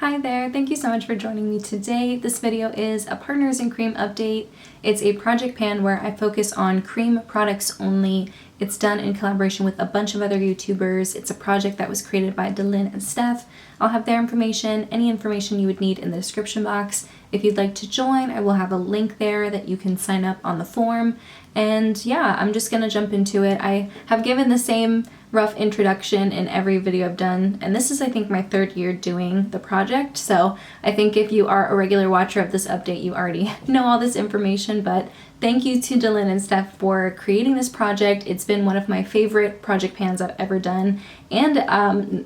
Hi there, thank you so much for joining me today. This video is a Partners in Cream update. It's a project pan where I focus on cream products only. It's done in collaboration with a bunch of other YouTubers. It's a project that was created by Delyn and Steph. I'll have their information, any information you would need in the description box. If you'd like to join, I will have a link there that you can sign up on the form. And yeah, I'm just gonna jump into it. I have given the same rough introduction in every video I've done, and this is I think my third year doing the project, so I think if you are a regular watcher of this update you already know all this information, but thank you to Delyn and Steph for creating this project. It's been one of my favorite project pans I've ever done, and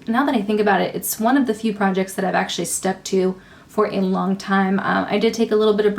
now that I think about it, it's one of the few projects that I've actually stuck to for a long time. I did take a little bit of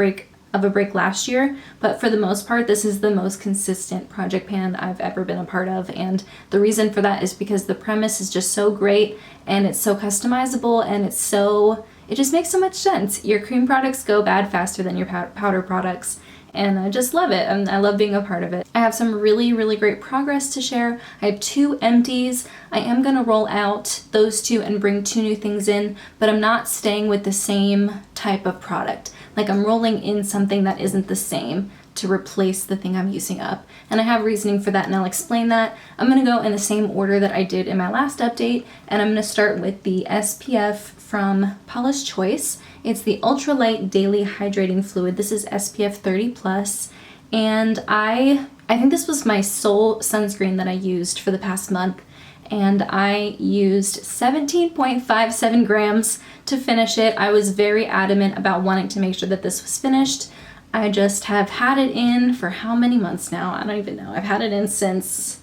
a break last year, but for the most part this is the most consistent project pan I've ever been a part of, and the reason for that is because the premise is just so great and it's so customizable and it just makes so much sense. Your cream products go bad faster than your powder products, and I just love it, and I love being a part of it. I have some really great progress to share. I have 2 empties. I am gonna roll out those 2 and bring 2 new things in, but I'm not staying with the same type of product. Like, I'm rolling in something that isn't the same to replace the thing I'm using up. And I have reasoning for that, and I'll explain that. I'm gonna go in the same order that I did in my last update, and I'm gonna start with the SPF from Paula's Choice. It's the Ultralight Daily Hydrating Fluid. This is SPF 30+, and I think this was my sole sunscreen that I used for the past month, and I used 17.57 grams to finish it. I was very adamant about wanting to make sure that this was finished. I just have had it in for how many months now? I don't even know. I've had it in since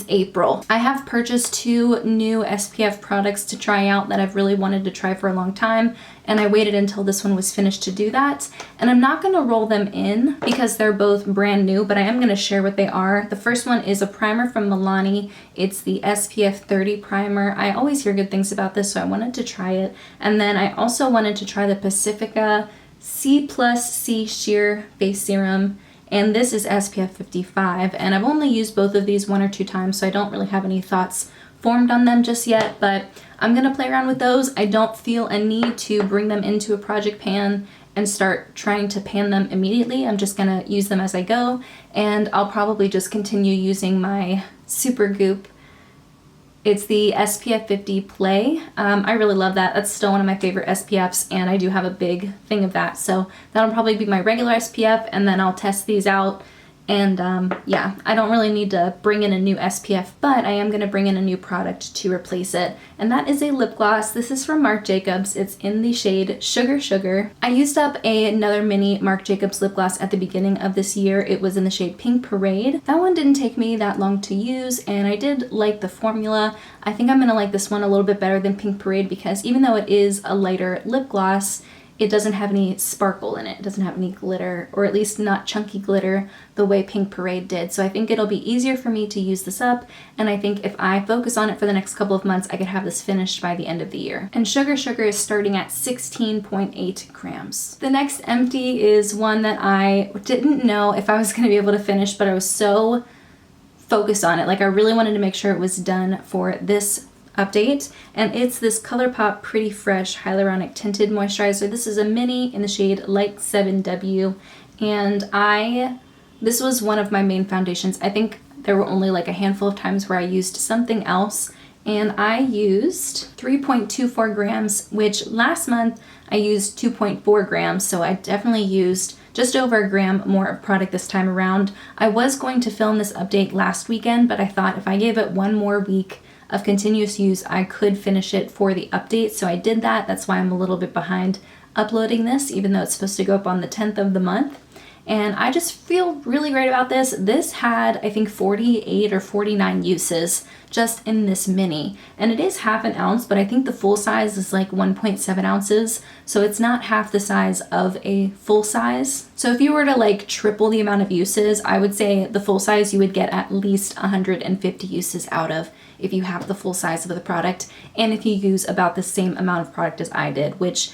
April. I have purchased 2 new SPF products to try out that I've really wanted to try for a long time, and I waited until this one was finished to do that. And I'm not gonna roll them in because they're both brand new, but I am gonna share what they are. The first one is a primer from Milani. It's the SPF 30 primer. I always hear good things about this, so I wanted to try it. And then I also wanted to try the Pacifica C+C Sheer Face Serum. And this is SPF 55, and I've only used both of these 1 or 2 times, so I don't really have any thoughts formed on them just yet, but I'm gonna play around with those. I don't feel a need to bring them into a project pan and start trying to pan them immediately. I'm just gonna use them as I go, and I'll probably just continue using my Super Goop. It's the SPF 50 Play. I really love that. That's still one of my favorite SPFs, and I do have a big thing of that. So that'll probably be my regular SPF, and then I'll test these out. And yeah, I don't really need to bring in a new SPF, but I am gonna bring in a new product to replace it. And that is a lip gloss. This is from Marc Jacobs. It's in the shade Sugar Sugar. I used up another mini Marc Jacobs lip gloss at the beginning of this year. It was in the shade Pink Parade. That one didn't take me that long to use, and I did like the formula. I think I'm gonna like this one a little bit better than Pink Parade because even though it is a lighter lip gloss, it doesn't have any sparkle in it. It doesn't have any glitter, or at least not chunky glitter the way Pink Parade did. So I think it'll be easier for me to use this up, and I think if I focus on it for the next couple of months, I could have this finished by the end of the year. And Sugar Sugar is starting at 16.8 grams. The next empty is one that I didn't know if I was gonna be able to finish, but I was so focused on it. Like, I really wanted to make sure it was done for this update, and it's this Colourpop Pretty Fresh Hyaluronic Tinted Moisturizer. This is a mini in the shade Light 7W, and this was one of my main foundations. I think there were only like a handful of times where I used something else, and I used 3.24 grams, which last month I used 2.4 grams, so I definitely used just over a gram more of product this time around. I was going to film this update last weekend, but I thought if I gave it 1 more week of continuous use, I could finish it for the update, so I did that. That's why I'm a little bit behind uploading this, even though it's supposed to go up on the 10th of the month. And I just feel really great about this. This had, I think, 48 or 49 uses just in this mini. And it is half an ounce, but I think the full size is like 1.7 ounces. So it's not half the size of a full size. So if you were to like triple the amount of uses, I would say the full size you would get at least 150 uses out of if you have the full size of the product. And if you use about the same amount of product as I did, which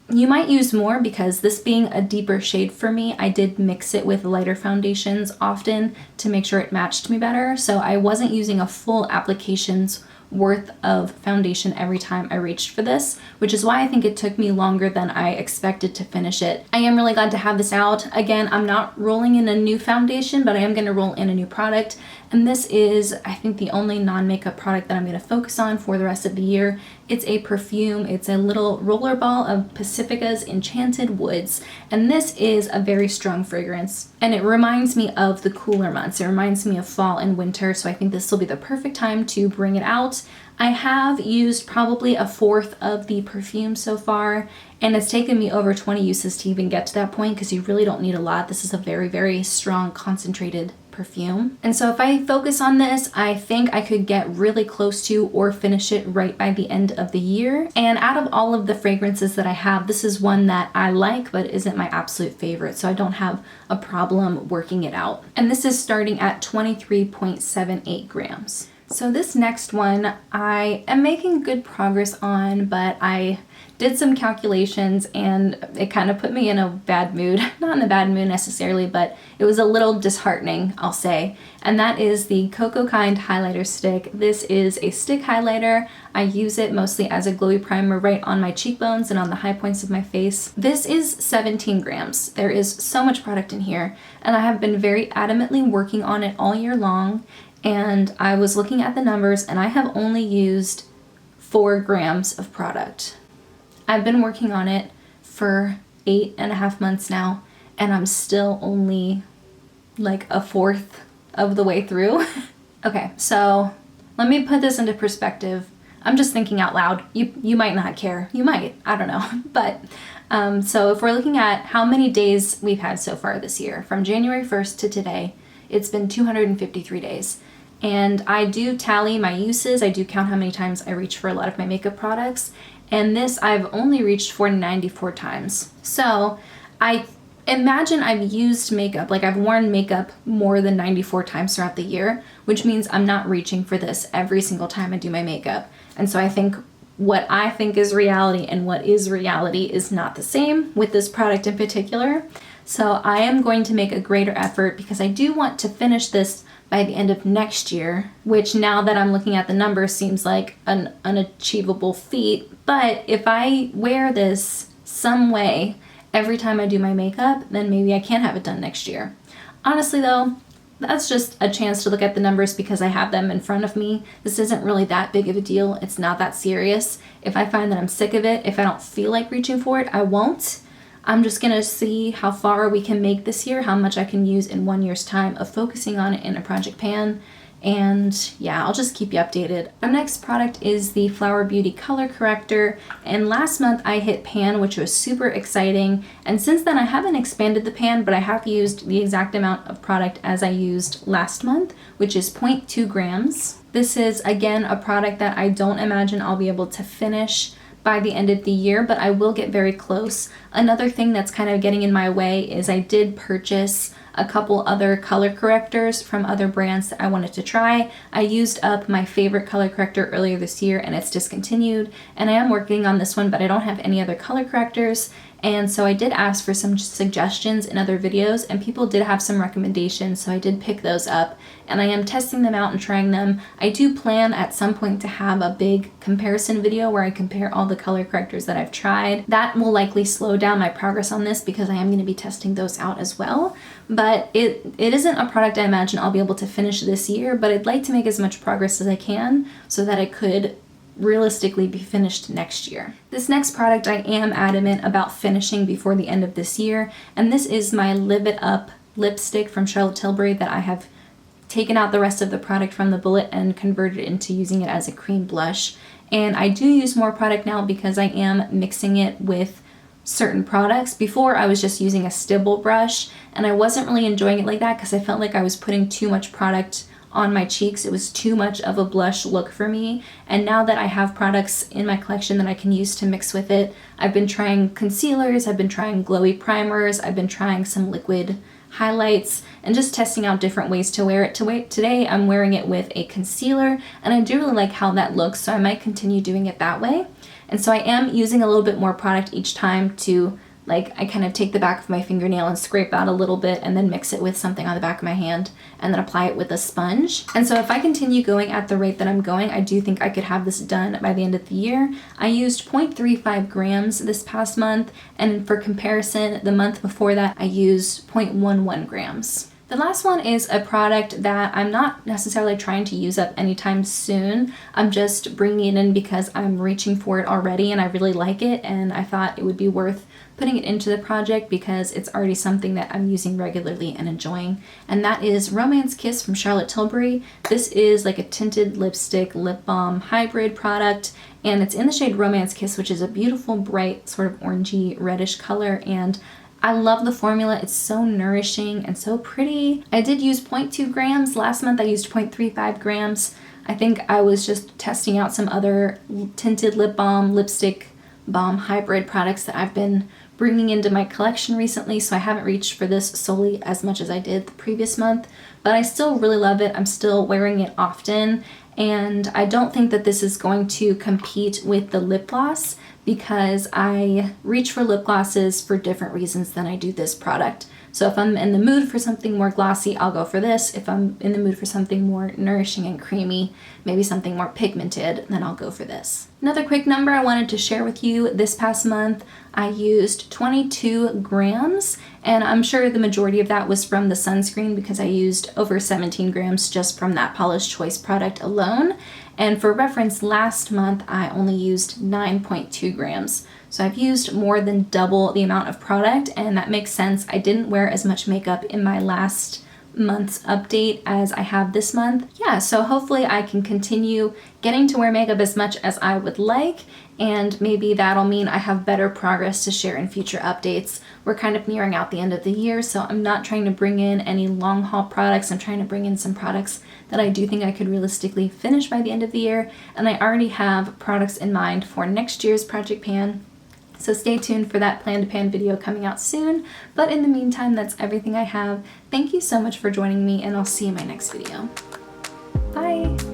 you might use more because this being a deeper shade for me, I did mix it with lighter foundations often to make sure it matched me better. So I wasn't using a full application's worth of foundation every time I reached for this, which is why I think it took me longer than I expected to finish it. I am really glad to have this out. Again, I'm not rolling in a new foundation, but I am going to roll in a new product. And this is, I think, the only non-makeup product that I'm going to focus on for the rest of the year. It's a perfume. It's a little roller ball of Pacifica's Enchanted Woods. And this is a very strong fragrance. And it reminds me of the cooler months. It reminds me of fall and winter. So I think this will be the perfect time to bring it out. I have used probably a fourth of the perfume so far. And it's taken me over 20 uses to even get to that point because you really don't need a lot. This is a very, very strong concentrated perfume. And so if I focus on this, I think I could get really close to or finish it right by the end of the year. And out of all of the fragrances that I have, this is one that I like but isn't my absolute favorite, so I don't have a problem working it out. And this is starting at 23.78 grams. So this next one I am making good progress on, but I did some calculations and it kind of put me in a bad mood. Not in a bad mood necessarily, but it was a little disheartening, I'll say. And that is the Cocoa Kind highlighter stick. This is a stick highlighter. I use it mostly as a glowy primer right on my cheekbones and on the high points of my face. This is 17 grams. There is so much product in here, and I have been very adamantly working on it all year long. And I was looking at the numbers and I have only used 4 grams of product. I've been working on it for 8.5 months now, and I'm still only like a fourth of the way through. Okay, so let me put this into perspective. I'm just thinking out loud. You might not care. You might, I don't know. But so if we're looking at how many days we've had so far this year, from January 1st to today, it's been 253 days. And I do tally my uses. I do count how many times I reach for a lot of my makeup products. And this I've only reached for 94 times. So I imagine I've used makeup, like I've worn makeup more than 94 times throughout the year, which means I'm not reaching for this every single time I do my makeup. And so I think what I think is reality and what is reality is not the same with this product in particular. So I am going to make a greater effort because I do want to finish this by the end of next year, which now that I'm looking at the numbers seems like an unachievable feat. But if I wear this some way every time I do my makeup, then maybe I can have it done next year. Honestly though, that's just a chance to look at the numbers because I have them in front of me. This isn't really that big of a deal. It's not that serious. If I find that I'm sick of it, if I don't feel like reaching for it, I won't. I'm just gonna see how far we can make this year, how much I can use in 1 year's time of focusing on it in a project pan. And yeah, I'll just keep you updated. Our next product is the Flower Beauty Color Corrector. And last month I hit pan, which was super exciting. And since then I haven't expanded the pan, but I have used the exact amount of product as I used last month, which is 0.2 grams. This is again a product that I don't imagine I'll be able to finish by the end of the year, but I will get very close. Another thing that's kind of getting in my way is I did purchase a couple other color correctors from other brands that I wanted to try. I used up my favorite color corrector earlier this year and it's discontinued, and I am working on this one, but I don't have any other color correctors. And so I did ask for some suggestions in other videos, and people did have some recommendations, so I did pick those up, and I am testing them out and trying them. I do plan at some point to have a big comparison video where I compare all the color correctors that I've tried. That will likely slow down my progress on this because I am going to be testing those out as well. But it isn't a product I imagine I'll be able to finish this year, but I'd like to make as much progress as I can so that I could realistically be finished next year. This next product I am adamant about finishing before the end of this year, and this is my Live It Up lipstick from Charlotte Tilbury that I have taken out the rest of the product from the bullet and converted into using it as a cream blush. And I do use more product now because I am mixing it with certain products. Before I was just using a stipple brush and I wasn't really enjoying it like that because I felt like I was putting too much product on my cheeks. It was too much of a blush look for me. And now that I have products in my collection that I can use to mix with it, I've been trying concealers, I've been trying glowy primers, I've been trying some liquid highlights, and just testing out different ways to wear it. Today I'm wearing it with a concealer, and I do really like how that looks, so I might continue doing it that way. And so I am using a little bit more product each time to Like I kind of take the back of my fingernail and scrape out a little bit and then mix it with something on the back of my hand and then apply it with a sponge. And so if I continue going at the rate that I'm going, I do think I could have this done by the end of the year. I used 0.35 grams this past month, and for comparison, the month before that I used 0.11 grams. The last one is a product that I'm not necessarily trying to use up anytime soon. I'm just bringing it in because I'm reaching for it already and I really like it, and I thought it would be worth putting it into the project because it's already something that I'm using regularly and enjoying. And that is Romance Kiss from Charlotte Tilbury. This is like a tinted lipstick lip balm hybrid product, and it's in the shade Romance Kiss, which is a beautiful bright sort of orangey reddish color, and I love the formula. It's so nourishing and so pretty. I did use 0.2 grams. Last month I used 0.35 grams. I think I was just testing out some other tinted lip balm, lipstick balm hybrid products that I've been bringing into my collection recently, so I haven't reached for this solely as much as I did the previous month, but I still really love it. I'm still wearing it often, and I don't think that this is going to compete with the lip gloss because I reach for lip glosses for different reasons than I do this product. So if I'm in the mood for something more glossy, I'll go for this. If I'm in the mood for something more nourishing and creamy, maybe something more pigmented, then I'll go for this. Another quick number I wanted to share with you. This past month, I used 22 grams, and I'm sure the majority of that was from the sunscreen because I used over 17 grams just from that Paula's Choice product alone. And for reference, last month I only used 9.2 grams. So I've used more than double the amount of product, and that makes sense. I didn't wear as much makeup in my last month's update as I have this month. Yeah, so hopefully I can continue getting to wear makeup as much as I would like, and maybe that'll mean I have better progress to share in future updates. We're kind of nearing out the end of the year, so I'm not trying to bring in any long haul products. I'm trying to bring in some products that I do think I could realistically finish by the end of the year, and I already have products in mind for next year's Project Pan. So stay tuned for that Plan to Pan video coming out soon. But in the meantime, that's everything I have. Thank you so much for joining me, and I'll see you in my next video. Bye!